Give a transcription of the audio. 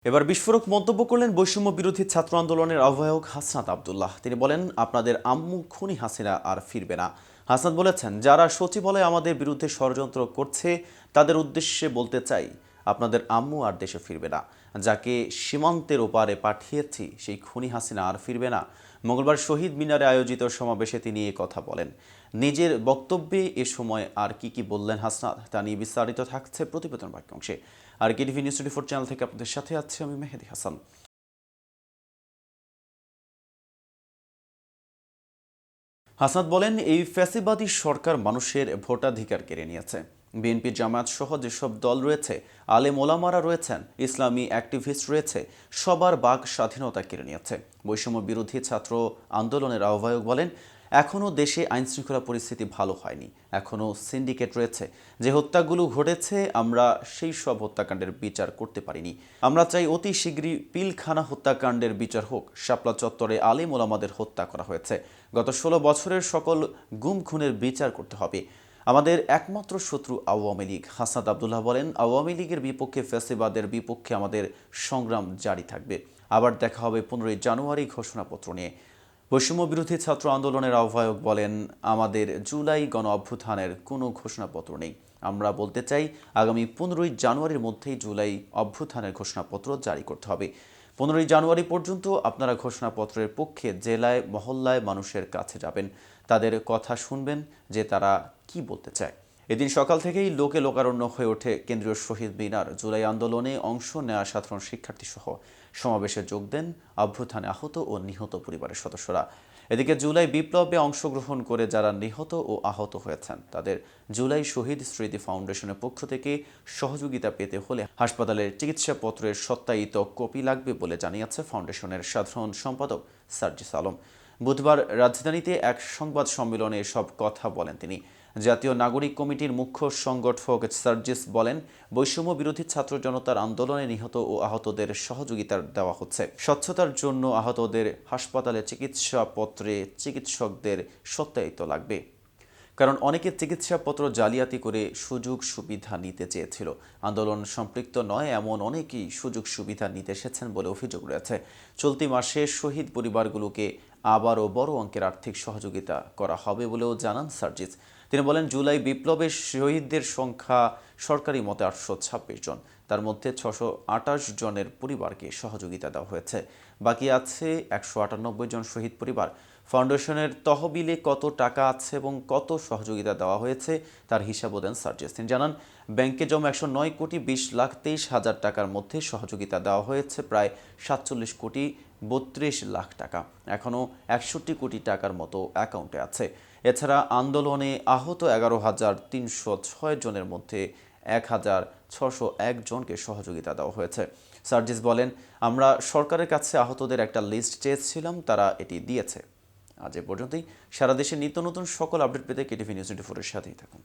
এবার বিস্ফোরক মন্তব্য করলেন বৈষম্য বিরোধী ছাত্র আন্দোলনের আহ্বায়ক হাসনাত আব্দুল্লাহ। তিনি বলেন, আপনাদের আম্মু খুনি হাসিনা আর ফিরবে না। হাসনাত বলেছেন, যারা সচিবালয়ে আমাদের বিরুদ্ধে ষড়যন্ত্র করছে তাদের উদ্দেশ্যে বলতে চাই, আপনাদের আম্মু আর দেশে ফিরবে না। যাকে সীমান্তের ওপারে পাঠিয়েছি সেই খুনি হাসিনা আর ফিরবে না। মঙ্গলবার শহীদ মিনারে আয়োজিত সমাবেশে তিনি এ কথা বলেন। নিজের বক্তব্যে এ সময় আর কি বললেন হাসনাত, তা নিয়ে বিস্তারিত থাকছে প্রতিবেদন বাক্যাংশে। আর কেটিভি নিউজ 24 চ্যানেল থেকে আপনাদের সাথে আছি আমি মেহেদি হাসান। হাসনাত বলেন, এই ফ্যাসিবাদী সরকার মানুষের ভোটাধিকার কেড়ে নিয়েছে। বিএনপি জামায়াত সহ যেসব দল রয়েছে, আলেম ওলামারা রয়েছেন, ইসলামী অ্যাক্টিভিস্ট রয়েছে, সবার বাক স্বাধীনতা কেড়ে নিয়েছে। বৈষম্য বিরোধী ছাত্র আন্দোলনের আহ্বায়ক বলেন, এখনও দেশে আইনশৃঙ্খলা পরিস্থিতি ভালো হয়নি, এখনও সিন্ডিকেট রয়েছে। যে হত্যাগুলো ঘটেছে আমরা সেই সব হত্যাকাণ্ডের বিচার করতে পারিনি। আমরা চাই অতি শীঘ্রই পিলখানা হত্যাকাণ্ডের বিচার হোক। শাপলা চত্বরে আলেম ওলামাদের হত্যা করা হয়েছে। গত 16 বছরের সকল গুম খুনের বিচার করতে হবে। আমাদের একমাত্র শত্রু আওয়ামী লীগ। হাসনাত আব্দুল্লাহ বলেন, আওয়ামী লীগের বিপক্ষে, ফ্যাসিবাদের বিপক্ষে আমাদের সংগ্রাম জারি থাকবে। আবার দেখা হবে 15 জানুয়ারি ঘোষণাপত্র নিয়ে। বৈষম্য বিরোধী ছাত্র আন্দোলনের আহ্বায়ক বলেন, আমাদের জুলাই গণ অভ্যুত্থানের কোনো ঘোষণাপত্র নেই। আমরা বলতে চাই, আগামী 15 জানুয়ারির মধ্যেই জুলাই অভ্যুত্থানের ঘোষণাপত্র জারি করতে হবে। 15 জানুয়ারি পর্যন্ত আপনারা ঘোষণাপত্রের পক্ষে জেলায় মহল্লায় মানুষের কাছে যাবেন, তাদের কথা শুনবেন যে তারা কি বলতে চায়। এদিন সকাল থেকেই লোকে লোকারণ্য হয়ে ওঠে কেন্দ্রীয় শহীদ মিনার। জুলাই আন্দোলনে অংশ নেওয়া সাধারণ শিক্ষার্থী সহ সমাবেশে যোগ দেন অভ্যুত্থানে আহত ও নিহত পরিবারের সদস্যরা। এদিকে জুলাই বিপ্লবে অংশগ্রহণ করে যারা নিহত ও আহত হয়েছেন তাদের জুলাই শহীদ স্মৃতি ফাউন্ডেশনের পক্ষ থেকে সহযোগিতা পেতে হলে হাসপাতালের চিকিৎসাপত্রের সত্যায়িত কপি লাগবে বলে জানিয়েছে ফাউন্ডেশনের সাধারণ সম্পাদক সার্জিস আলম। বুধবার রাজধানীতে এক সংবাদ সম্মেলনে এসব কথা বলেন তিনি। জাতীয় নাগরিক কমিটির মুখ্য সংগঠক সার্জিস বলেন, বৈষম্য বিরোধী ছাত্র জনতার আন্দোলনে নিহত ও আহতদের সহযোগিতা দেওয়া হচ্ছে। স্বচ্ছতার জন্য আহতদের হাসপাতালে চিকিৎসাপত্রে চিকিৎসকদের সত্যায়িত লাগবে, কারণ অনেকে চিকিৎসাপত্র জালিয়াতি করে সুযোগ সুবিধা নিতে চেয়েছিল। আন্দোলন সম্পৃক্ত নয় এমন অনেকেই সুযোগ সুবিধা নিতে এসেছেন বলে অভিযোগ রয়েছে। চলতি মাসে শহীদ পরিবারগুলোকে আবারও বড় অঙ্কের আর্থিক সহযোগিতা করা হবে বলেও জানান সার্জিস। তিনি বলেন, জুলাই বিপ্লবের শহীদদের সংখ্যা সরকারি মতে 826 জন। তার মধ্যে 628 জনের পরিবারকে সহযোগিতা দেওয়া হয়েছে। বাকি আছে 198 জন শহীদ পরিবার। ফাউন্ডেশনের তহবিলে কত টাকা আছে এবং কত সহযোগিতা দেওয়া হয়েছে তার হিসাবও দেন সার্জিস। তিনি জানান, ব্যাংকে জমা 109 কোটি 20 লাখ 23 হাজার টাকার মধ্যে সহযোগিতা দেওয়া হয়েছে প্রায় 47 কোটি 32 লাখ টাকা। এখনও 61 কোটি টাকার মতো অ্যাকাউন্টে আছে। এছাড়া আন্দোলনে আহত 11,306 জনের মধ্যে 1,601 জনকে সহযোগিতা দেওয়া হয়েছে। সার্জিস বলেন, আমরা সরকারের কাছে আহতদের একটা লিস্ট চেয়েছিলাম, তারা এটি দিয়েছে। আজ এ পর্যন্তই। সারা দেশে নিত্য নতুন সকল আপডেট পেতে কেটিভি নিউজ 24 এর সাথেই থাকুন।